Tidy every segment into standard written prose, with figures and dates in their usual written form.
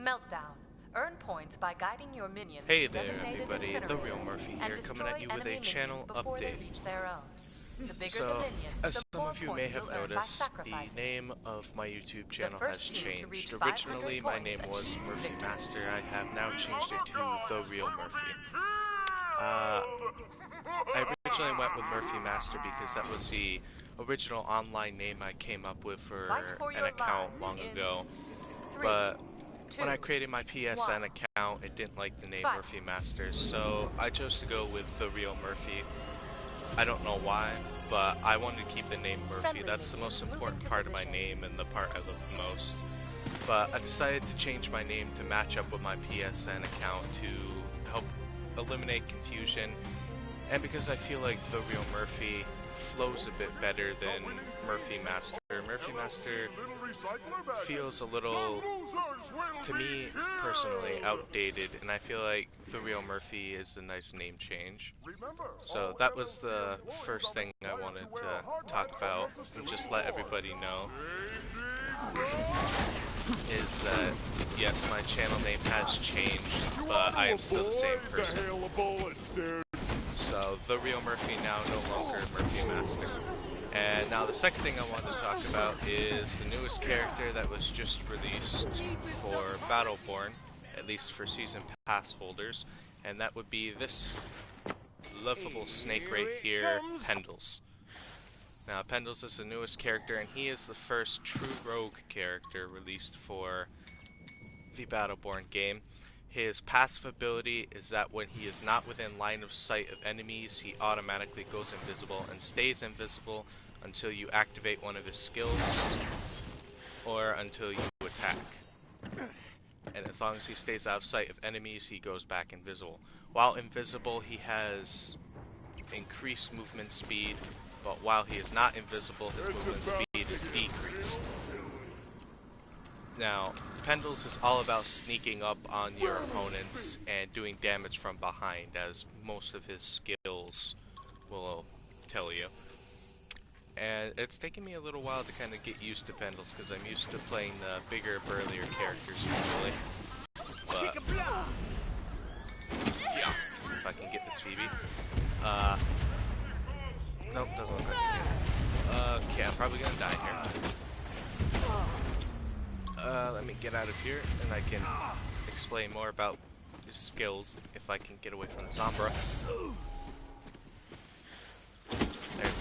Meltdown. Earn points by guiding your minions Hey to there designated everybody, incinerators TheRealMerfy and here, coming at you with destroy a enemy channel minions before update. they reach their own. The bigger the So, minion, as the some more of you may points have you'll earn by noticed, the sacrificing. name of my YouTube The channel has first team to reach changed. 500 Originally, my name points was achieves Murphy victory. Master. I have now changed it to TheRealMerfy. I originally went with Murphy Master because that was the original online name I came up with for an account long ago. But when I created my PSN account, it didn't like the name Murphy Master, so I chose to go with TheRealMerfy. I don't know why, but I wanted to keep the name Murphy. That's the most important part of my name and the part I love the most. But I decided to change my name to match up with my PSN account to help eliminate confusion, and because I feel like TheRealMerfy flows a bit better than Murphy Master. Murphy Master feels a little, to me personally, outdated, and I feel like TheRealMerfy is a nice name change. So that was the first thing I wanted to talk about and just let everybody know, is that yes, my channel name has changed, but I am still the same person. So TheRealMerfy now no longer Murphy Master. And now the second thing I wanted to talk about is the newest character that was just released for Battleborn, at least for Season Pass holders, and that would be this lovable snake right here, Pendles. Now Pendles is the newest character, and he is the first true rogue character released for the Battleborn game. His passive ability is that when he is not within line of sight of enemies, he automatically goes invisible and stays invisible until you activate one of his skills or until you attack. And as long as he stays out of sight of enemies, he goes back invisible. While invisible, he has increased movement speed, but while he is not invisible, his movement speed is decreased. Now, Pendles is all about sneaking up on your opponents and doing damage from behind, as most of his skills will tell you. And it's taken me a little while to kind of get used to Pendles, because I'm used to playing the bigger, burlier characters usually. But, yeah, if I can get this Phoebe. Nope, doesn't look like it. Okay, I'm probably gonna die here. Let me get out of here, and I can explain more about his skills if I can get away from the Sombra. There.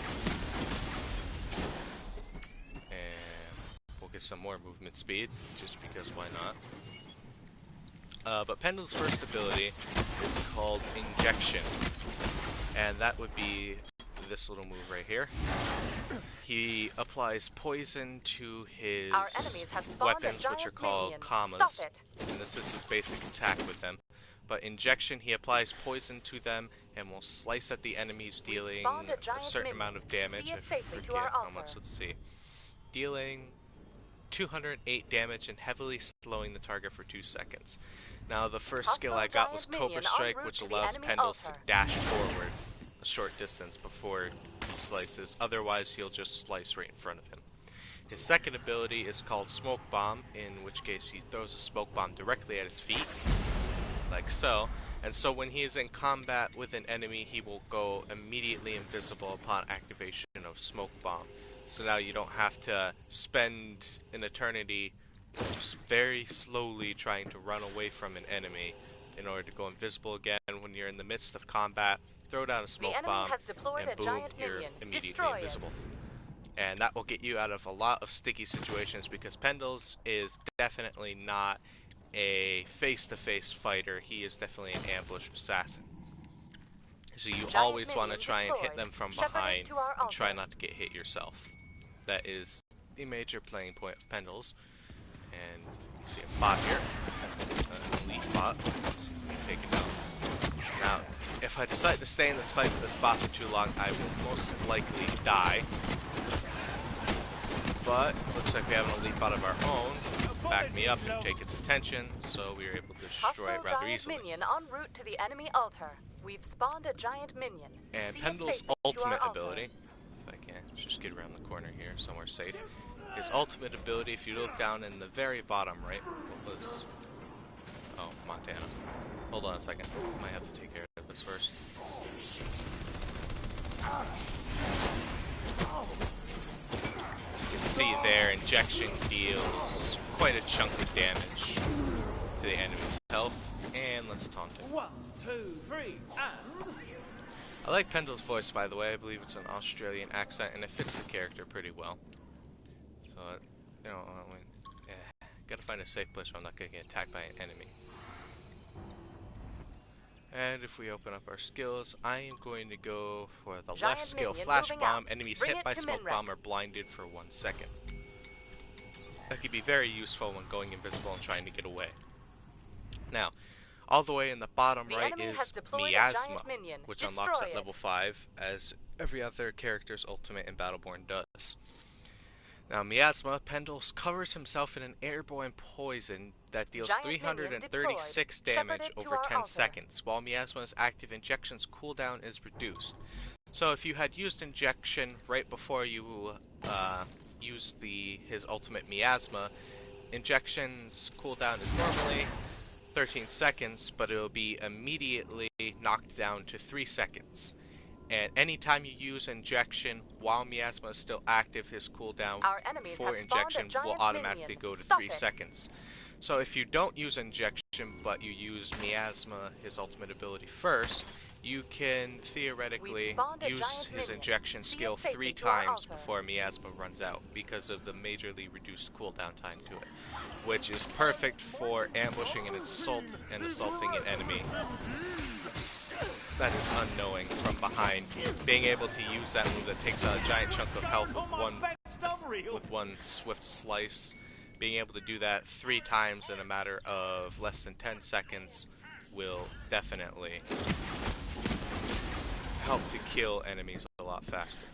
And we'll get some more movement speed, just because why not. But Pendle's first ability is called Injection, and that would be this little move right here. He applies poison to his weapons, which are called commas, and this is his basic attack with them. But Injection, he applies poison to them and will slice at the enemies, dealing a certain amount of damage. I forget how much, let's see. Dealing 208 damage and heavily slowing the target for 2 seconds. Now the first skill I got was Cobra Strike, which allows Pendles to dash forward a short distance before he slices, otherwise he'll just slice right in front of him. His second ability is called Smoke Bomb, in which case he throws a smoke bomb directly at his feet, like so, and so when he is in combat with an enemy, he will go immediately invisible upon activation of Smoke Bomb. So now you don't have to spend an eternity just very slowly trying to run away from an enemy in order to go invisible again. When you're in the midst of combat, throw down a smoke bomb, and boom, you're immediately invisible. And that will get you out of a lot of sticky situations, because Pendles is definitely not a face-to-face fighter. He is definitely an ambush assassin. So you always want to try and hit them from behind and try not to get hit yourself. That is the major playing point of Pendles. And you see a bot here, an elite bot. Let's see if we can take it down. Now, if I decide to stay in this fight with this bot for too long, I will most likely die. But looks like we have an elite bot of our own. Back me up and take its attention, so we were able to destroy it rather easily. Minion en route to the enemy altar. We've spawned a giant minion. And Pendles' ultimate ability, if I can just get around the corner here, somewhere safe. His ultimate ability, if you look down in the very bottom right, what was Oh, Montana. Hold on a second. Might have to take care of this first. You can see there, injection deals quite a chunk of damage to the enemy's health. And let's taunt it. 1, 2, 3, and... I like Pendles' voice, by the way. I believe it's an Australian accent, and it fits the character pretty well. So, you know, gotta find a safe place where I'm not gonna get attacked by an enemy. And if we open up our skills, I am going to go for the left skill, Flash Bomb. Enemies hit by Smoke Bomb are blinded for 1 second. That could be very useful when going invisible and trying to get away. Now, all the way in the bottom right is Miasma, which unlocks at level 5, as every other character's ultimate in Battleborn does. Now, Miasma, Pendles covers himself in an airborne poison that deals 336 damage over 10 seconds, while Miasma's active injections cooldown is reduced. So if you had used injection right before you used his ultimate Miasma, injections cooldown is normally 13 seconds, but it'll be immediately knocked down to 3 seconds. And anytime you use injection while Miasma is still active, his cooldown for injection will automatically go to 3 seconds. So if you don't use injection, but you use Miasma, his ultimate ability, first, you can theoretically use his injection skill 3 times before Miasma runs out, because of the majorly reduced cooldown time to it, which is perfect for ambushing and assaulting an enemy that is unknowing from behind. Being able to use that move that takes out a giant chunk of health with one swift slice, being able to do that 3 times in a matter of less than 10 seconds will definitely help to kill enemies a lot faster.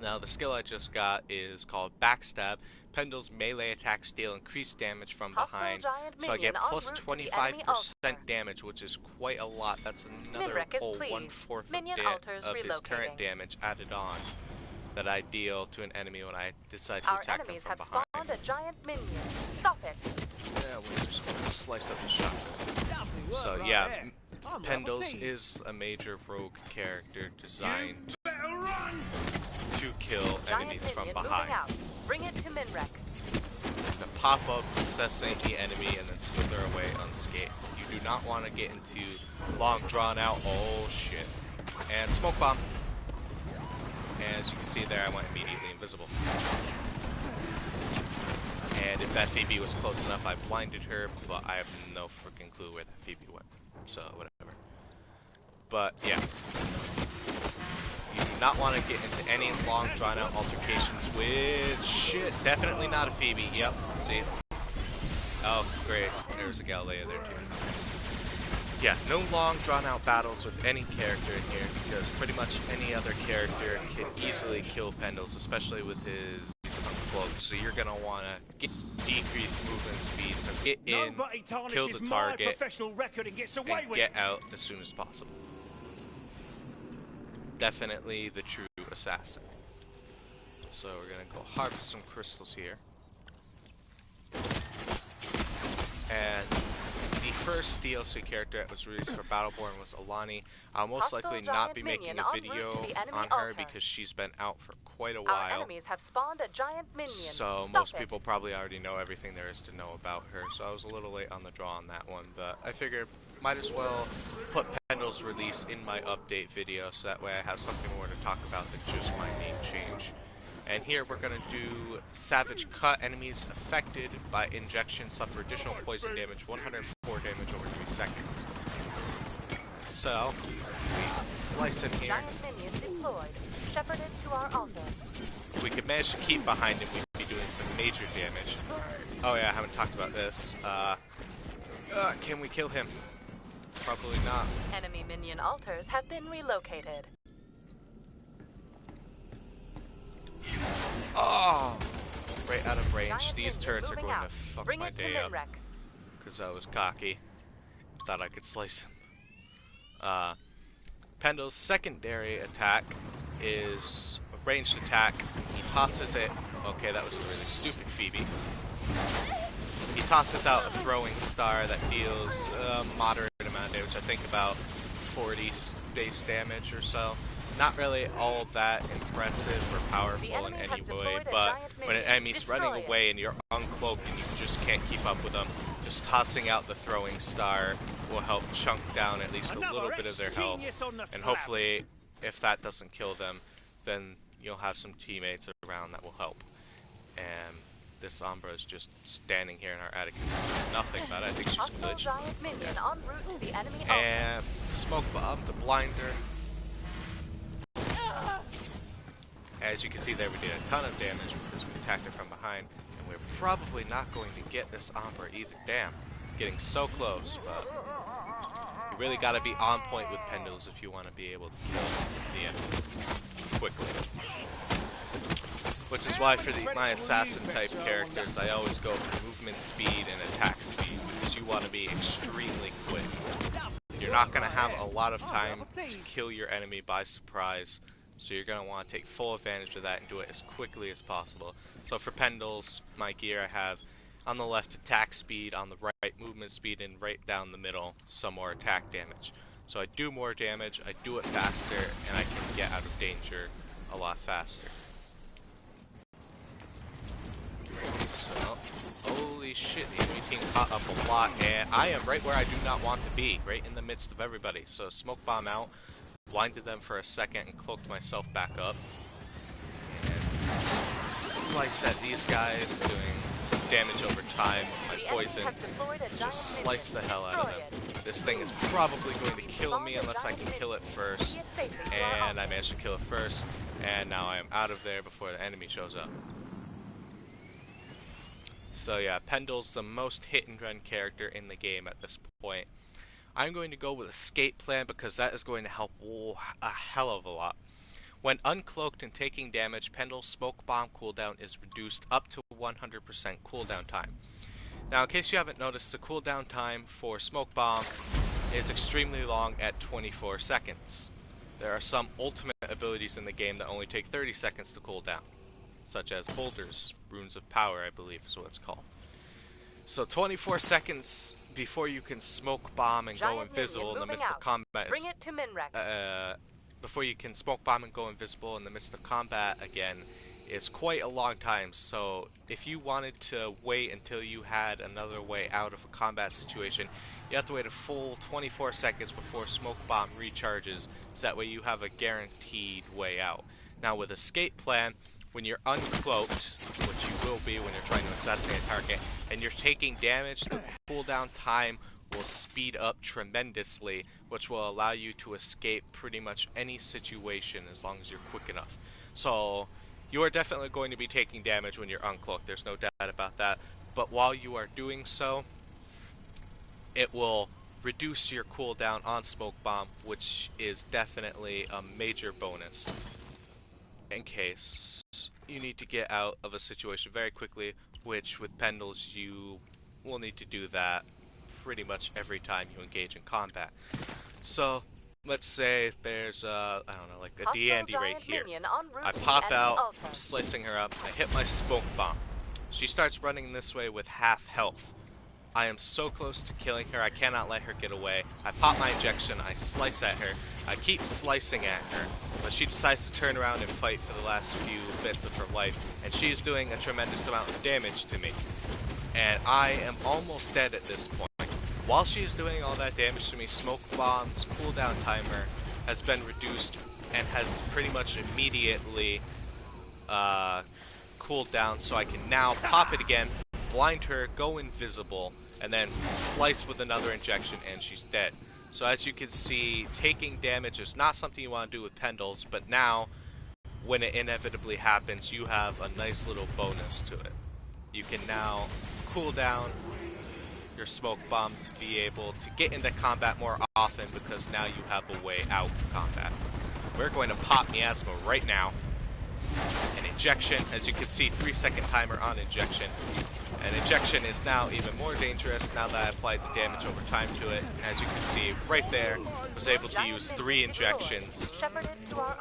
Now, the skill I just got is called Backstab. Pendles' melee attacks deal increased damage from behind, so I get plus 25% damage, which is quite a lot. That's another whole 1/4 of his current damage added on that I deal to an enemy when I decide to attack them from behind. Our enemies have spawned a giant minion. Stop it! Yeah, we're just going to slice up the shotgun. So yeah, Pendles is a major rogue character designed to kill enemies from behind. Bring it to Minrek. To pop up, assessing the enemy, and then slither away unscathed. You do not want to get into long drawn out, oh shit. And Smoke Bomb. And as you can see there, I went immediately invisible. And if that Phoebe was close enough, I blinded her, but I have no freaking clue where that Phoebe went. So, whatever. But, yeah. You do not want to get into any long, drawn-out altercations with shit. Definitely not a Phoebe. Yep. See? Oh, great. There's a Galilea there, too. Yeah, no long, drawn-out battles with any character in here, because pretty much any other character can easily kill Pendles, especially with his uncloaked. So you're going to want to decrease movement speed, get in, kill the target, and get out as soon as possible. Definitely the true assassin. So we're going to go harvest some crystals here. And the first DLC character that was released for Battleborn was Alani. I'll most likely not be making a video on her because she's been out for quite a while. Our enemies have spawned a giant minion. So most people probably already know everything there is to know about her. So I was a little late on the draw on that one, but I figured might as well put Pendles' release in my update video so that way I have something more to talk about than just my name change. And here we're going to do Savage Cut. Enemies affected by injection suffer additional poison damage, 104 damage over 3 seconds. So, we slice him here. Giant minion deployed. Shepherded to our altar. If we could manage to keep behind him, we'd be doing some major damage. Oh yeah, I haven't talked about this. Can we kill him? Probably not. Enemy minion altars have been relocated. Oh! Right out of range. Giant These turrets are going out. to fuck Bring my it to day up. Minrek. Because I was cocky. Thought I could slice him. Pendles' secondary attack is a ranged attack. He tosses it. Okay, that was a really stupid Phoebe. He tosses out a throwing star that deals a moderate amount of damage. I think about 40 base damage or so. Not really all that impressive or powerful in any way, but when an enemy's running away and you're uncloaked and you just can't keep up with them, just tossing out the throwing star will help chunk down at least a little bit of their health. And hopefully, if that doesn't kill them, then you'll have some teammates around that will help. And this Umbra is just standing here in our attic. There's nothing about it. I think she's glitched. Giant minion en route to the enemy and smoke bomb, the blinder. As you can see there, we did a ton of damage because we attacked her from behind, and we're probably not going to get this Umbra either. Damn, getting so close, but you really got to be on point with Pendles if you want to be able to kill the enemy quickly. Which is why for my assassin type characters, I always go for movement speed and attack speed, because you want to be extremely quick. You're not going to have a lot of time to kill your enemy by surprise. So you're going to want to take full advantage of that and do it as quickly as possible. So for Pendles, my gear, I have on the left attack speed, on the right movement speed, and right down the middle some more attack damage. So I do more damage, I do it faster, and I can get out of danger a lot faster. So, holy shit, the enemy team caught up a lot, and I am right where I do not want to be, right in the midst of everybody. So smoke bomb out. Blinded them for a second and cloaked myself back up. And slice at these guys, doing some damage over time. My poison just slice the hell out of them. This thing is probably going to kill me unless I can kill it first. And I managed to kill it first. And now I am out of there before the enemy shows up. So yeah, Pendles, the most hit and run character in the game at this point. I'm going to go with Escape Plan because that is going to help a hell of a lot. When uncloaked and taking damage, Pendles' Smoke Bomb cooldown is reduced up to 100% cooldown time. Now, in case you haven't noticed, the cooldown time for Smoke Bomb is extremely long at 24 seconds. There are some ultimate abilities in the game that only take 30 seconds to cool down, such as Boulders, Runes of Power, I believe is what it's called. So 24 seconds before you can smoke bomb and go invisible in the midst of combat. Bring it to Minrek. Before you can smoke bomb and go invisible in the midst of combat again is quite a long time. So if you wanted to wait until you had another way out of a combat situation, you have to wait a full 24 seconds before smoke bomb recharges, so that way you have a guaranteed way out. Now with Escape Plan, when you're uncloaked, which you will be when you're trying to assassinate a target, and you're taking damage, the cooldown time will speed up tremendously, which will allow you to escape pretty much any situation as long as you're quick enough. So, you are definitely going to be taking damage when you're uncloaked, there's no doubt about that. But while you are doing so, it will reduce your cooldown on Smoke Bomb, which is definitely a major bonus in case you need to get out of a situation very quickly, which with Pendles you will need to do that pretty much every time you engage in combat. So let's say there's I don't know, like a D'Andy right here. I pop out, I'm slicing her up, I hit my smoke bomb. She starts running this way with half health. I am so close to killing her, I cannot let her get away. I pop my injection, I slice at her, I keep slicing at her, but she decides to turn around and fight for the last few bits of her life, and she is doing a tremendous amount of damage to me. And I am almost dead at this point. While she is doing all that damage to me, Smoke Bomb's cooldown timer has been reduced and has pretty much immediately cooled down, so I can now pop it again, blind her, go invisible, and then slice with another injection, and she's dead. So as you can see, taking damage is not something you want to do with Pendles, but now, when it inevitably happens, you have a nice little bonus to it. You can now cool down your smoke bomb to be able to get into combat more often, because now you have a way out of combat. We're going to pop Miasma right now. An injection, as you can see, 3-second timer on injection. And injection is now even more dangerous now that I applied the damage over time to it. As you can see right there, was able to use 3 injections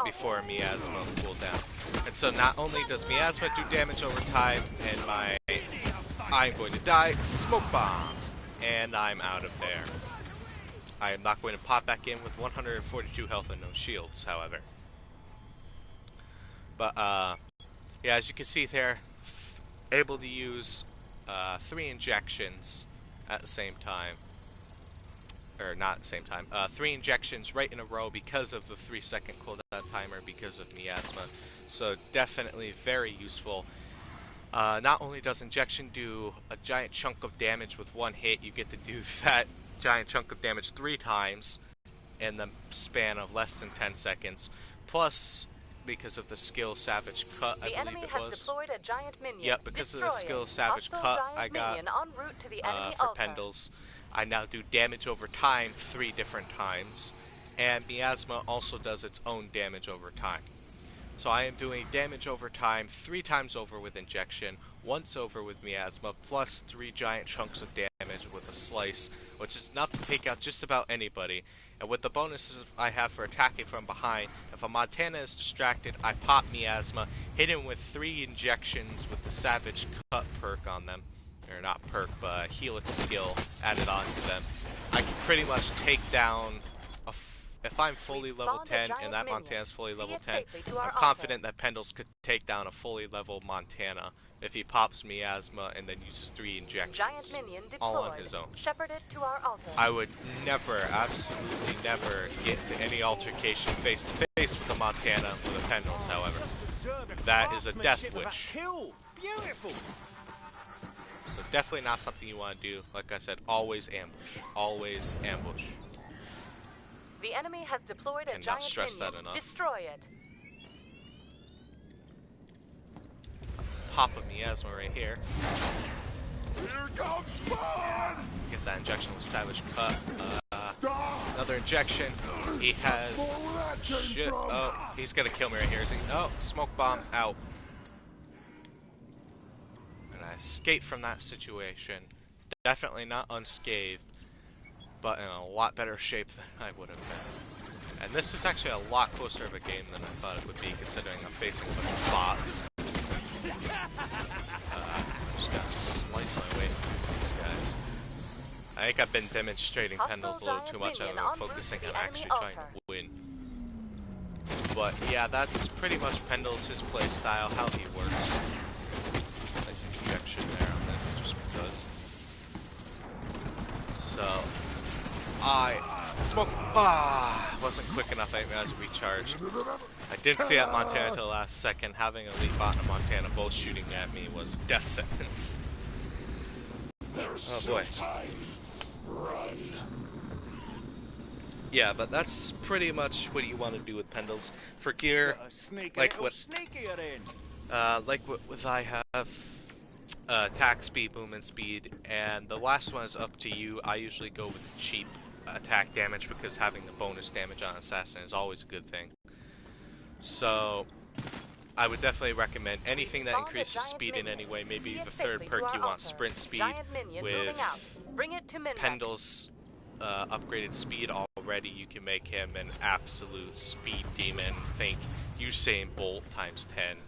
before Miasma cooled down. And so not only does Miasma do damage over time, and my I'm going to die. Smoke bomb. And I'm out of there. I am not going to pop back in with 142 health and no shields, however. But, yeah, as you can see there, able to use 3 injections at the same time. Or not at the same time. 3 injections right in a row because of the 3-second cooldown timer because of miasma. So definitely very useful. Not only does injection do a giant chunk of damage with one hit, you get to do that giant chunk of damage 3 times in the span of less than 10 seconds. Plus, because of the skill Savage Cut, I believe it was. The enemy has deployed a giant minion. Yep, because of the skill Savage Cut I got en route to the enemy for altar. Pendles. I now do damage over time 3 different times, and miasma also does its own damage over time. So I am doing damage over time 3 times over with injection, once over with miasma, plus 3 giant chunks of damage with a slice, which is enough to take out just about anybody. And with the bonuses I have for attacking from behind, if a Montana is distracted, I pop miasma, hit him with 3 injections with the Savage Cut perk on them. Or not perk, but Helix skill added on to them. I can pretty much take down if I'm fully level 10 and that Montana's fully level 10, I'm confident that Pendles could take down a fully level Montana if he pops miasma and then uses 3 injections, all on his own. I would never, absolutely never, get into any altercation face to face with a Montana with a Pendles, however. That is a death wish. So definitely not something you want to do. Like I said, always ambush. Always ambush. The enemy has deployed a giant minion. Destroy it. Pop a miasma right here. Here comes fun! Get that injection with Savage Cut. Another injection. He has shit. Oh, he's gonna kill me right here. Is he? Oh, smoke bomb out. And I escaped from that situation. Definitely not unscathed, but in a lot better shape than I would have been. And this is actually a lot closer of a game than I thought it would be, considering I'm facing a bunch of bots. I'm just gonna slice my way through these guys. I think I've been demonstrating Pendles a little too much. I've been focusing on actually trying to win. But yeah, that's pretty much Pendles, his play style, how he works. Nice injection there on this, just because. So, wasn't quick enough as it recharged. I didn't see that Montana until the last second. Having a Elite Bot and a Montana both shooting at me was a death sentence. Oh boy. Run. Yeah, but that's pretty much what you want to do with Pendles. For gear, like what I have, attack speed, movement speed, and the last one is up to you. I usually go with cheap attack damage because having the bonus damage on Assassin is always a good thing. So I would definitely recommend anything that increases speed in any way. Maybe the third perk you want, sprint speed, with Pendles' upgraded speed already. You can make him an absolute speed demon. Think Usain Bolt times 10.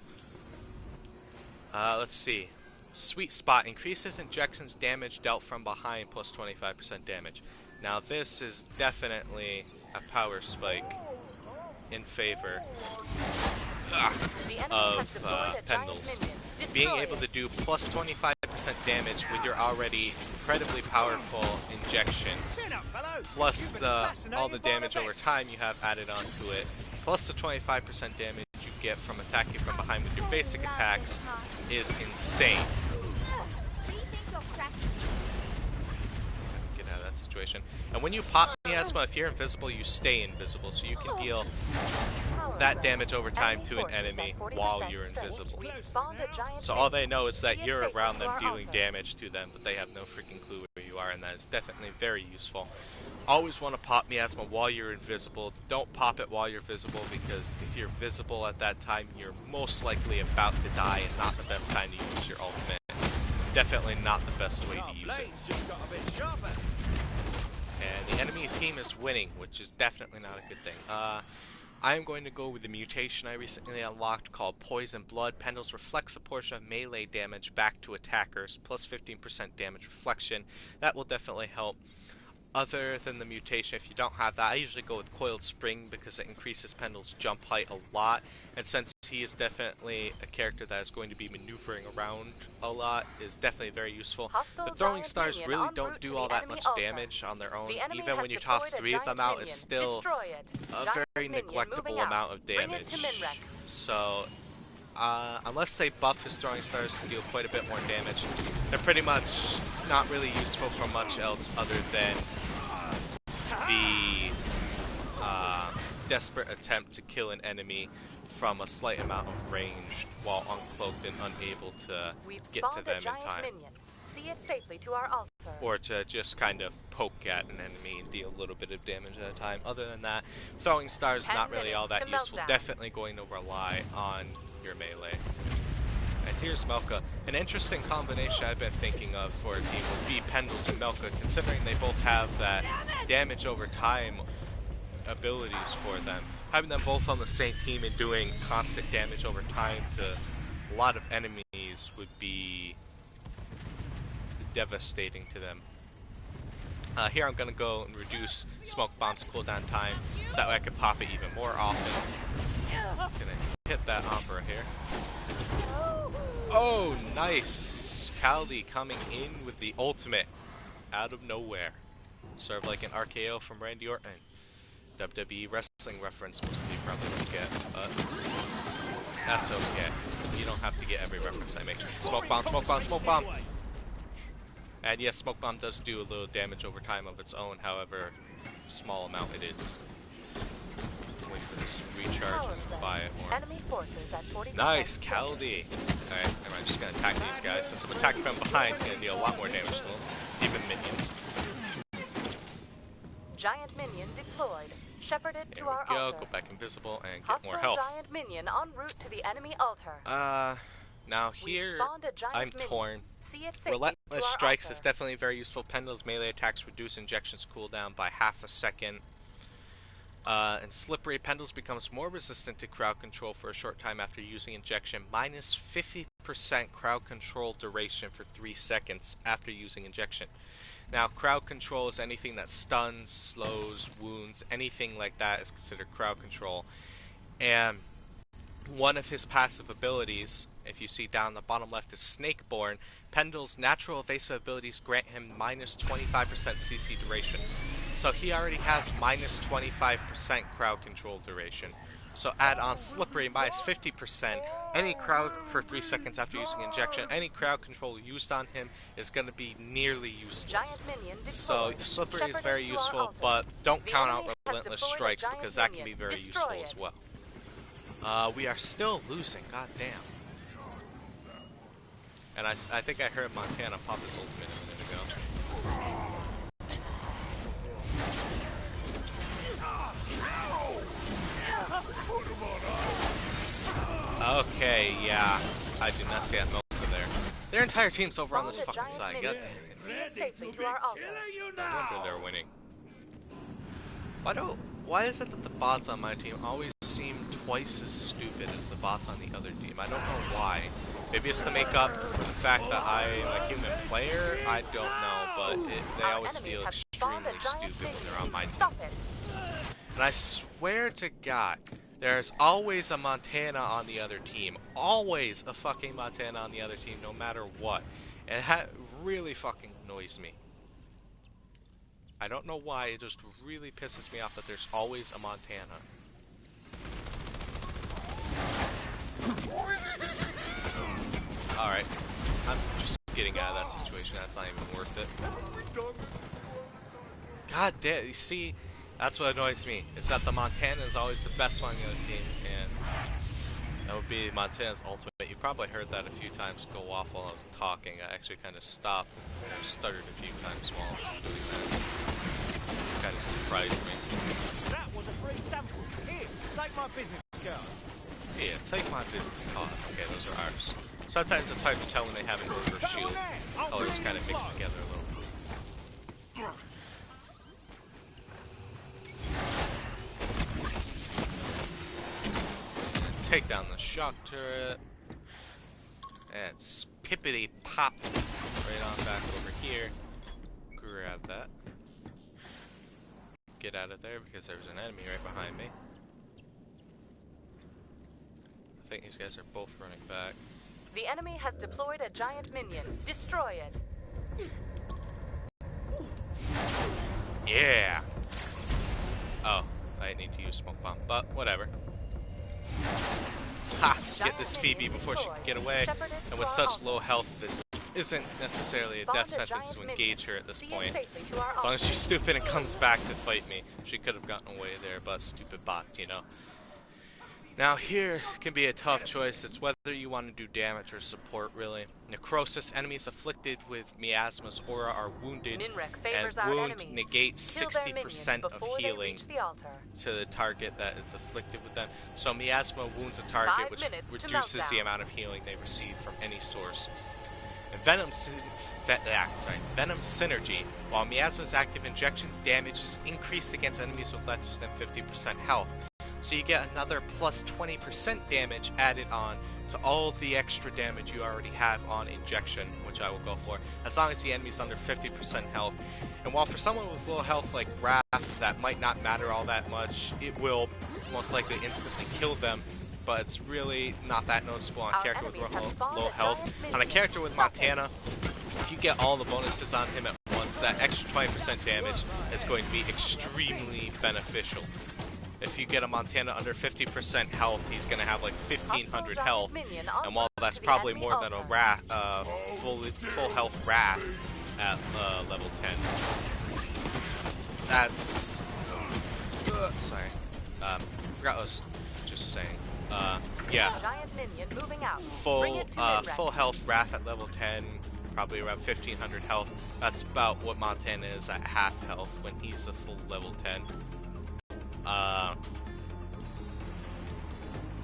Let's see. Sweet Spot increases injections damage dealt from behind plus 25% damage. Now this is definitely a power spike in favor of Pendles. Being able to do plus 25% damage with your already incredibly powerful injection, plus all the damage over time you have added onto it, plus the 25% damage you get from attacking from behind with your basic attacks is insane. Get out of that situation. And when you pop miasma, if you're invisible, you stay invisible, so you can deal that damage over time to an enemy while you're invisible. So all they know is that you're around them dealing damage to them, but they have no freaking clue where you are, and that is definitely very useful. Always want to pop miasma while you're invisible. Don't pop it while you're visible, because if you're visible at that time, you're most likely about to die and not the best time to use your ultimate. Definitely not the best way to use it. And the enemy team is winning, which is definitely not a good thing. I'm going to go with the mutation I recently unlocked called Poison Blood. Pendles reflects a portion of melee damage back to attackers, plus 15% damage reflection. That will definitely help. Other than the mutation, if you don't have that, I usually go with Coiled Spring because it increases Pendles' jump height a lot. And since he is definitely a character that is going to be maneuvering around a lot, is definitely very useful. Hostile the throwing giant stars minion really en don't route do to all the that enemy much altar. damage on their own. The enemy Even has when you toss deployed a 3 of them giant out, minion. it's still Destroy it. a Giant very minion neglectable moving out. amount of Bring it damage. to Minrek. So, unless they buff his throwing stars to deal quite a bit more damage, they're pretty much not really useful for much else other than the desperate attempt to kill an enemy from a slight amount of range while uncloaked and unable to get to them in time. Minion. See it safely to our altar. Or to just kind of poke at an enemy and deal a little bit of damage at a time. Other than that, throwing stars is not really all that useful. Definitely going to rely on your melee. And here's Melka. An interesting combination I've been thinking of for a team would be Pendles and Melka, considering they both have that damage over time abilities for them. Having them both on the same team and doing constant damage over time to a lot of enemies would be devastating to them. Here I'm going to go and reduce Smoke Bomb's cooldown time so that way I can pop it even more often. Gonna hit that Umbra here. Oh, nice! Kaldi coming in with the ultimate out of nowhere. Sort of like an RKO from Randy Orton. WWE wrestling reference most of you probably don't get, but that's okay. You don't have to get every reference I make. Smoke Bomb, Smoke Bomb, Smoke Bomb! And yes, Smoke Bomb does do a little damage over time of its own, however small amount it is. Wait for this recharge and buy it more. Enemy forces at 40%. Nice, Kaldi! Alright, I'm just gonna attack these guys. Since I'm attacking from behind, it's gonna deal a lot more damage to them. Even minions. Giant minion deployed. Shepherd it to our There we go, altar. go back invisible and get more Hostile health. giant minion en route to the enemy altar. Now here, I'm torn. See it safely Relentless to our Strikes altar. is definitely very useful. Pendles melee attacks reduce injections cooldown by half a second. And Slippery, Pendles becomes more resistant to crowd control for a short time after using injection. Minus 50% crowd control duration for 3 seconds after using injection. Now, crowd control is anything that stuns, slows, wounds, anything like that is considered crowd control. And one of his passive abilities, if you see down the bottom left, is Snakeborn. Pendle's natural evasive abilities grant him minus 25% CC duration. So he already has minus 25% crowd control duration. So add on Slippery, minus 50%. Any crowd for 3 seconds after using injection, any crowd control used on him is going to be nearly useless. So Slippery is very useful, but don't count out Relentless Strikes because that can be very useful as well. We are still losing, god damn. And I think I heard Montana pop his ultimate a minute ago. Okay, yeah. I do not see that Melka there. Their entire team's over on this fucking side. God damn it. See it safely to our altar. No wonder they're winning. Why is it that the bots on my team always seem twice as stupid as the bots on the other team? I don't know why. Maybe it's to make up for the fact that I'm a human player? I don't know, but they always feel extremely stupid when they're on my team. And I swear to God, there's always a Montana on the other team. Always a fucking Montana on the other team, no matter what. And that really fucking annoys me. I don't know why, it just really pisses me off that there's always a Montana. Alright, I'm just getting out of that situation, that's not even worth it. God damn, you see, that's what annoys me, is that the Montana is always the best one on the other team, and that would be Montana's ultimate. You probably heard that a few times go off while I was talking. I actually kind of stopped and stuttered a few times while I was doing that. It kind of surprised me. That was a free sample. Here, take my business card. Yeah, take my business card. Okay, those are ours. Sometimes it's hard to tell when they have an order shield. Colors kind of mix together a little. take down the shock turret. And pippity pop right on back over here. Grab that. Get out of there because there's an enemy right behind me. I think these guys are both running back. The enemy has deployed a giant minion. Destroy it. Yeah! Oh, I need to use smoke bomb, but whatever. Ha! Get this Phoebe before she can get away. And with such low health, this isn't necessarily a death sentence to engage her at this point. As long as she's stupid and comes back to fight me. She could have gotten away there, but stupid bot, you know. Now here can be a tough choice. It's whether you want to do damage or support, really. Necrosis, enemies afflicted with miasma's aura are wounded, and wound negates 60% of healing to the target that is afflicted with them. So miasma wounds a target, which reduces the amount of healing they receive from any source. And Venom Synergy, while miasma's active injections damage is increased against enemies with less than 50% health. So you get another plus 20% damage added on to all the extra damage you already have on injection, which I will go for, as long as the enemy's under 50% health. And while for someone with low health like Wrath, that might not matter all that much, it will most likely instantly kill them, but it's really not that noticeable on a character with low health. On a character with Montana, if you get all the bonuses on him at once, that extra 20% damage is going to be extremely beneficial. If you get a Montana under 50% health, he's going to have like 1500 health, and while that's probably more than a Wrath, full health Wrath at level 10, that's... sorry. Forgot what I was just saying. Yeah. Full health Wrath at level 10, probably around 1500 health. That's about what Montana is at half health when he's a full level 10.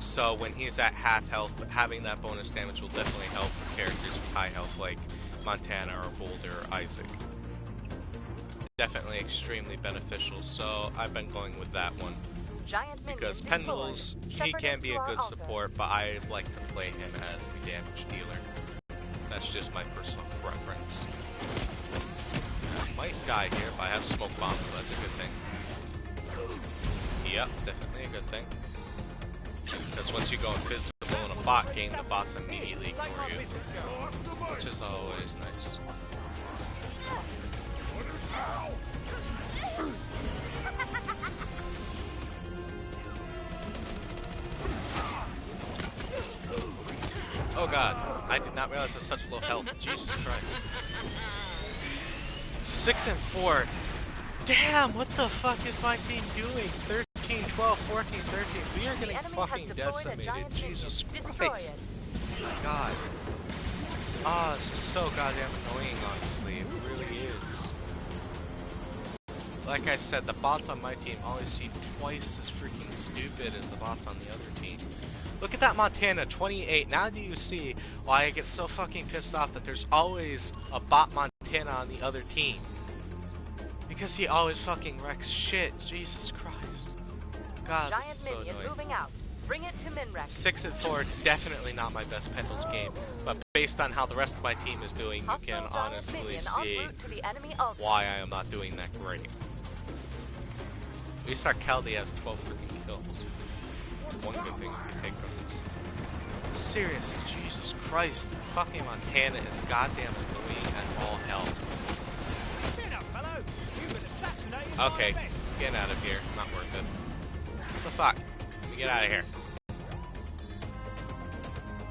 So when he's at half health, having that bonus damage will definitely help characters with high health like Montana or Boulder or Isaac. Definitely extremely beneficial, so I've been going with that one. Because Pendles, he can be a good support, but I like to play him as the damage dealer. That's just my personal preference. I might die here, but I have smoke bombs, so that's a good thing. Yep, definitely a good thing. Because once you go invisible in a bot game, the bots immediately ignore you. Which is always nice. Oh god, I did not realize I was such low health. Jesus Christ. 6 and 4. Damn, what the fuck is my team doing? 13, 12, 14, 13. We are getting fucking decimated. Jesus Christ. Oh my god. Ah, this is so goddamn annoying, honestly. It really is. Like I said, the bots on my team always seem twice as freaking stupid as the bots on the other team. Look at that Montana, 28. Now do you see why I get so fucking pissed off that there's always a bot Montana on the other team? Because he always fucking wrecks shit. Jesus Christ. God, this is so annoying. 6 and 4, definitely not my best Pendles game. But based on how the rest of my team is doing, you can honestly see why I am not doing that great. At least our Caldi has 12 freaking kills. One good thing we can take from this. Seriously, Jesus Christ. Fucking Montana is goddamn annoying as all hell. Okay, get out of here. Not worth it. What the fuck? Let me get out of here.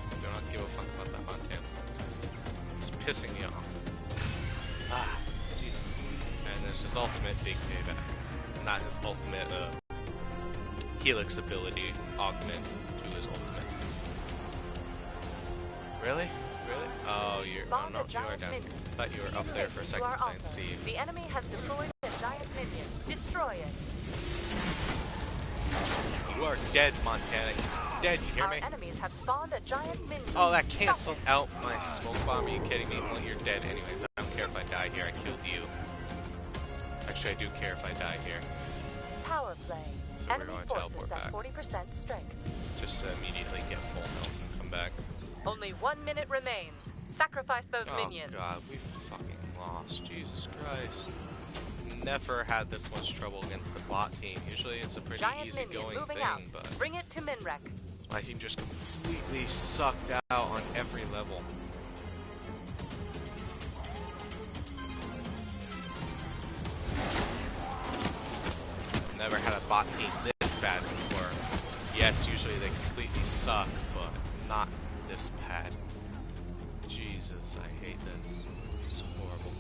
Do not give a fuck about that Montana. It's pissing me off. Ah, Jesus. And there's his ultimate big payback. Not his ultimate, Helix ability augment to his ultimate. Really? Really? Oh, you're... Oh no, you are down. I thought you were up there for a second so I didn't see you. The enemy has deployed a giant minion. Destroy it. You are dead, Montana. You're dead, you hear me? Our enemies have spawned a giant minion. Oh, that canceled out my smoke bomb. Are you kidding me? Well, you're dead anyways. I don't care if I die here. I killed you. Actually, I do care if I die here. Power play. so we're Enemy going to forces teleport at back. 40% strength. Just to immediately get full health and come back. Only 1 minute remains. Sacrifice those minions. Oh god, we fucking lost. Jesus Christ. Never had this much trouble against the bot team. Usually it's a pretty easygoing thing, out. but Bring it to Minrek. my team just completely sucked out on every level. I've never had a bot team this bad before. Yes, usually they completely suck, but not this bad. Jesus, I hate this. It's horrible.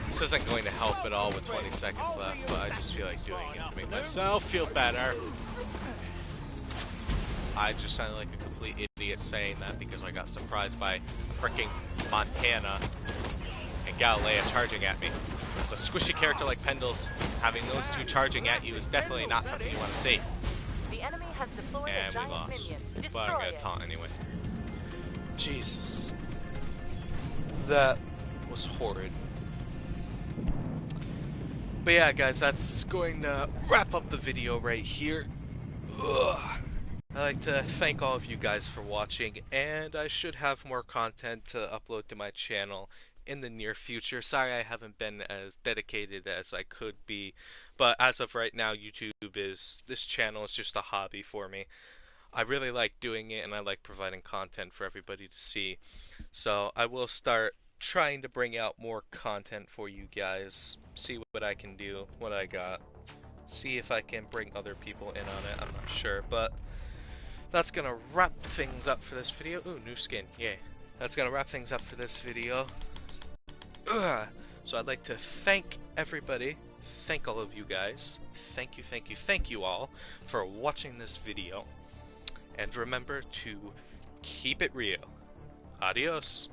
This isn't going to help at all with 20 seconds left, but I just feel like doing it to make myself feel better. I just sounded like a complete idiot saying that because I got surprised by freaking Montana and Galilea charging at me. As a squishy character like Pendles, having those two charging at you is definitely not something you want to see. The enemy has deployed a And we giant lost. minion. But Destroy I'm gonna it. taunt anyway. Jesus. That was horrid. But yeah, guys, that's going to wrap up the video right here. Ugh. I'd like to thank all of you guys for watching, and I should have more content to upload to my channel in the near future. Sorry I haven't been as dedicated as I could be, but as of right now, this channel is just a hobby for me. I really like doing it, and I like providing content for everybody to see. So I will start trying to bring out more content for you guys, see what I can do, what I got, see if I can bring other people in on it. I'm not sure, but that's gonna wrap things up for this video. Ooh, new skin, yay. That's gonna wrap things up for this video. Ugh. So I'd like to thank everybody, thank all of you guys, thank you all for watching this video. And remember to keep it real. Adios.